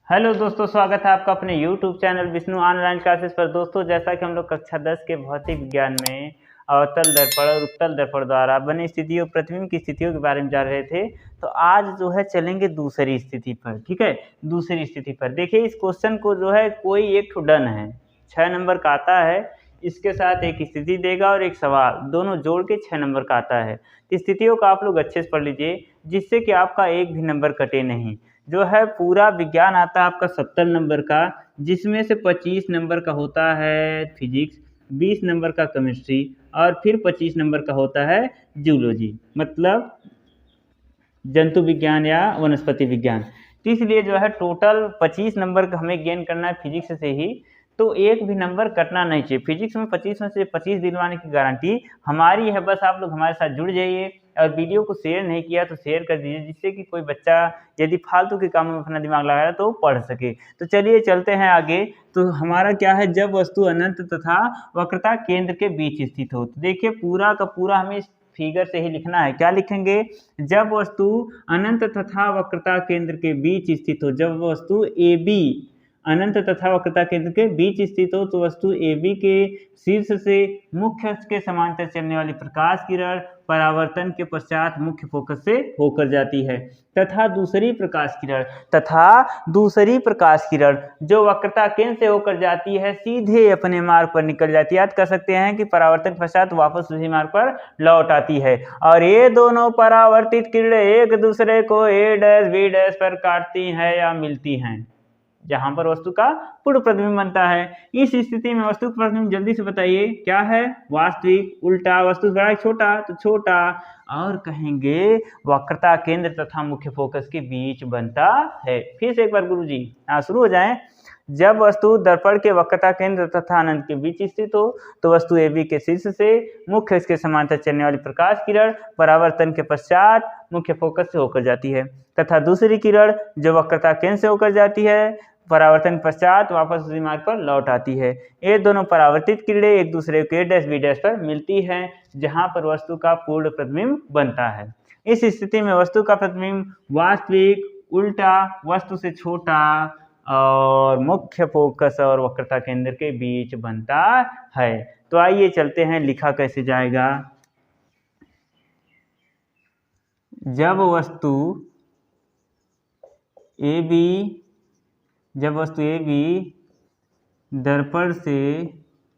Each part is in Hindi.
हेलो दोस्तों, स्वागत है आपका अपने YouTube channel Vishnu online classes पर। दोस्तों, जैसा कि हम लोग कक्षा 10 के भौतिक विज्ञान में अवतल दर्पण और उत्तल दर्पण द्वारा बनी स्थितियों प्रतिबिंब की स्थितियों के बारे में जान रहे थे, तो आज जो है चलेंगे दूसरी स्थिति पर। ठीक है, दूसरी स्थिति पर देखिए, इस क्वेश्चन को जो है कोई एक डन है, 6 नंबर का आता है। इसके साथ एक स्थिति देगा और एक सवाल, दोनों जोड़ के 6 नंबर का आता है। स्थितियों का आप लोग अच्छे से पढ़ लीजिए, जिससे कि आपका एक भी नंबर कटे नहीं। जो है पूरा विज्ञान आता है आपका 70 नंबर का, जिसमें से 25 नंबर का होता है फिजिक्स, 20 नंबर का केमिस्ट्री और फिर 25 नंबर का होता है जूलॉजी, मतलब जंतु विज्ञान या वनस्पति विज्ञान। तो इसलिए जो है टोटल 25 नंबर का हमें गेन करना है फिजिक्स से ही, तो एक भी नंबर कटना नहीं चाहिए। फिजिक्स में 25 में से 25 दिलवाने की गारंटी हमारी है। बस आप लोग हमारे साथ जुड़ जाइए और वीडियो को शेयर नहीं किया तो शेयर कर दीजिए, जिससे कि कोई बच्चा यदि फालतू के कामों में अपना दिमाग लगा रहा है तो पढ़ सके। तो चलिए चलते हैं आगे। तो हमारा क्या है, जब वस्तु अनंत तथा वक्रता केंद्र के बीच स्थित हो। तो देखिए पूरा का पूरा हमें इस फिगर से ही लिखना है। क्या लिखेंगे? जब वस्तु अनंत तथा वक्रता केंद्र के बीच स्थित हो। जब वस्तु ए बी अनंत तथा वक्रता केंद्र के बीच स्थित हो तो वस्तु AB के शीर्ष से मुख्य अक्ष के समांतर चलने वाली प्रकाश किरण परावर्तन के पश्चात मुख्य फोकस से होकर जाती है, तथा दूसरी प्रकाश किरण जो वक्रता केंद्र से होकर जाती है सीधे अपने मार्ग पर निकल जाती है। याद कर सकते हैं कि परावर्तन के पश्चात वापस उसी मार्ग पर लौट आती है, और ये दोनों परावर्तित किरणें एक दूसरे को A' B' पर काटती हैं या मिलती हैं, जहां पर वस्तु का पूर्ण प्रतिबिंब बनता है। इस स्थिति में वस्तु का प्रतिबिंब जल्दी से बताइए क्या है? वास्तविक, उल्टा, वस्तु बड़ा छोटा तो छोटा, और कहेंगे वक्रता केंद्र तथा मुख्य फोकस के बीच बनता है। फिर से एक बार गुरुजी शुरू हो जाएं। जब वस्तु दर्पण के वक्रता केंद्र तथा अनंत के बीच स्थित हो तो वस्तु AB के शीर्ष से मुख्य अक्ष के समांतर चलने वाली प्रकाश किरण परावर्तन के पश्चात मुख्य फोकस से होकर जाती है, तथा दूसरी किरण जो वक्रता केंद्र से होकर जाती है परावर्तन पश्चात वापस उसी मार्ग पर लौट आती है। ये दोनों परावर्तित किरणें एक दूसरे को A' B' पर मिलती हैं, जहां पर वस्तु का पूर्ण प्रतिबिंब बनता है। इस स्थिति में वस्तु का प्रतिबिंब वास्तविक, उल्टा, वस्तु से छोटा और मुख्य फोकस और वक्रता केंद्र के बीच बनता है। तो आइए चलते हैं, लिखा कैसे जाएगा। जब वस्तु AB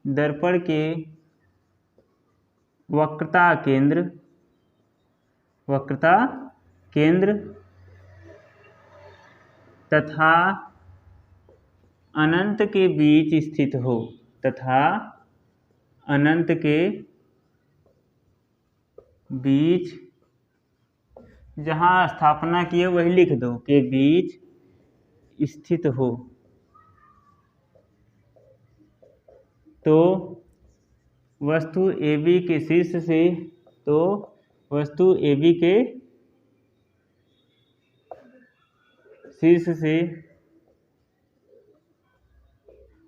दर्पण के वक्रता केंद्र तथा अनंत के बीच स्थित हो, तथा अनंत के बीच, जहां स्थापना की है वही लिख दो, के बीच स्थित हो, तो वस्तु AB के शीर्ष से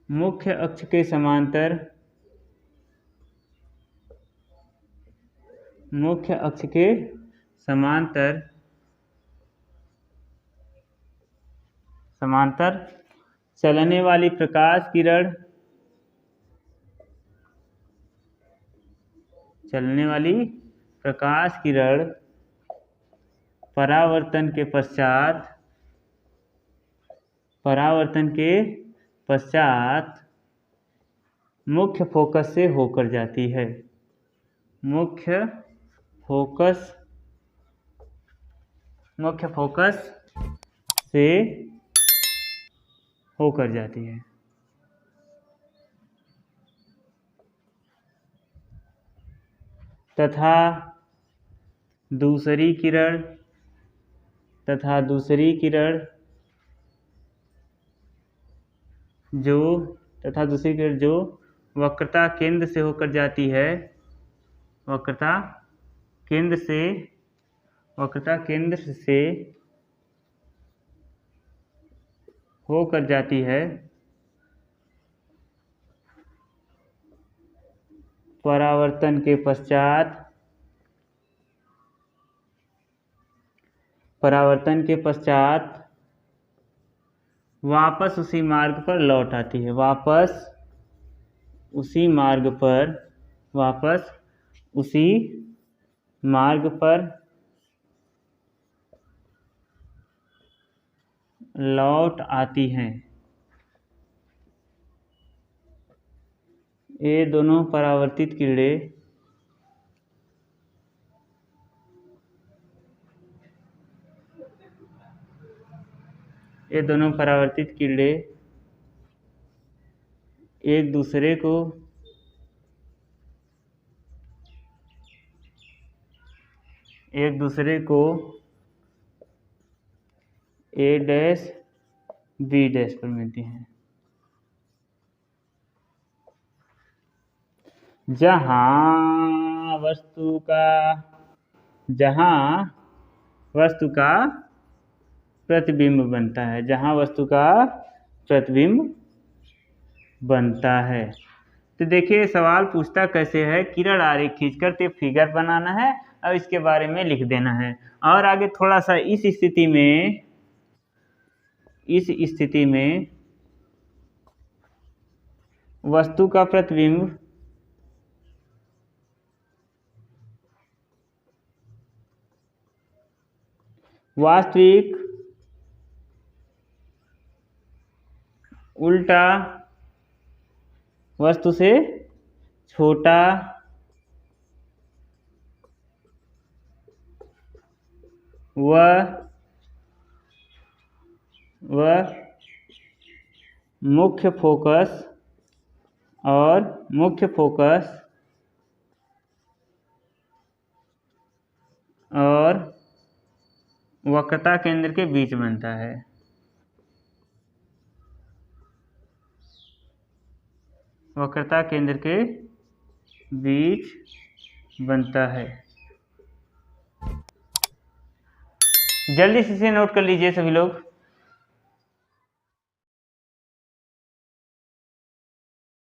मुख्य अक्ष के समांतर चलने वाली प्रकाश किरण परावर्तन के पश्चात मुख्य फोकस से होकर जाती है। मुख्य फोकस से होकर जाती है। तथा दूसरी किरण जो वक्रता केंद्र से होकर जाती है, वक्रता केंद्र से होकर जाती है परावर्तन के पश्चात वापस उसी मार्ग पर लौट आती है, वापस उसी मार्ग पर, वापस उसी मार्ग पर लौट आती हैं। ये दोनों परावर्तित कीड़े एक दूसरे को ए डैश बी डैश पर मिलती हैं। जहां वस्तु का प्रतिबिंब बनता है, जहां वस्तु का प्रतिबिंब बनता है। तो देखिए सवाल पूछता कैसे है, किरण आरेख खींचकर ते फिगर बनाना है और इसके बारे में लिख देना है। और आगे थोड़ा सा इस स्थिति में वस्तु का प्रतिबिंब वास्तविक उल्टा वस्तु से छोटा व मुख्य फोकस और वक्रता केंद्र के बीच बनता है। वक्रता केंद्र के बीच बनता है। जल्दी से इसे नोट कर लीजिए सभी लोग।